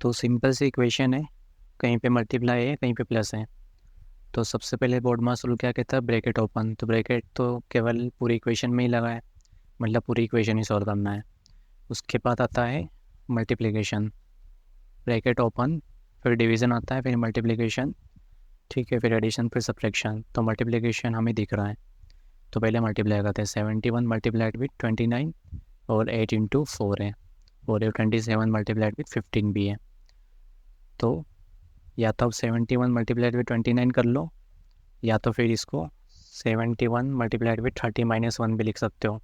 तो सिंपल सी इक्वेशन है, कहीं पे मल्टीप्लाई है कहीं पे प्लस है। तो सबसे पहले बोर्ड मास रूल क्या कहता है, ब्रैकेट ओपन। तो ब्रैकेट तो केवल पूरी इक्वेशन में ही लगा है, मतलब पूरी इक्वेशन ही सॉल्व करना है। उसके बाद आता है मल्टीप्लिकेशन, ब्रैकेट ओपन, फिर डिवीज़न आता है, फिर मल्टीप्लिकेशन, ठीक है, फिर एडिशन, फिर सब्ट्रैक्शन। तो मल्टीप्लिकेशन हमें दिख रहा है, तो पहले मल्टीप्लाई करते हैं। 71 मल्टीप्लाइड विथ 29 और 8 इंटू 4 है, और 27 मल्टीप्लाइड विथ 15 भी है। तो या तो आप 71 मल्टीप्लाइड विथ 29 कर लो, या तो फिर इसको 71 मल्टीप्लाइड विथ 30 माइनस 1 भी लिख सकते हो।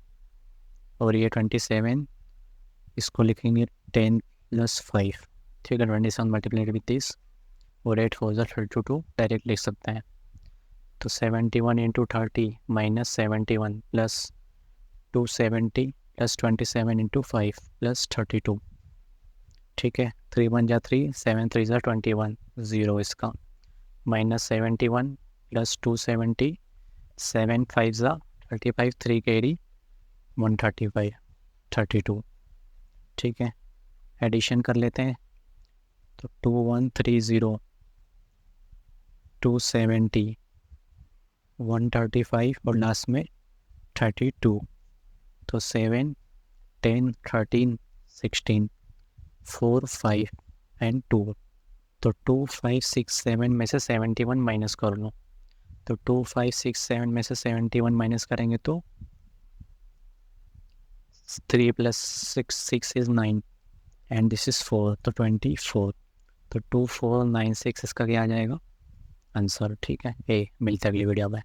और ये 27, इसको लिखेंगे 10 प्लस 5, ठीक है। 27 मल्टीप्लाइड विथ 30 और 8 4 32 डायरेक्ट लिख सकते हैं। तो 71 into 30 minus 71 plus 270 plus 27 into 5 plus 32, ठीक है। 3 1 जा 3, 7 3 जा 21, 0 इसका, माइनस 71 प्लस 270, 7 5 जा 35, 3 कैरी 135, 32, ठीक है। एडिशन कर लेते हैं, तो 2130, 270, 135 और लास्ट में 32। तो 7 10 13 16 4 5 एंड 2। तो 2 5 6 7 में से 71 माइनस कर लो। तो 2 5 6 7 में से 71 माइनस करेंगे तो 3 plus 6 is 9 and this is 4, तो 24। तो 2496 इसका क्या आ जाएगा आंसर, ठीक है। मिलते हैं अगली वीडियो में।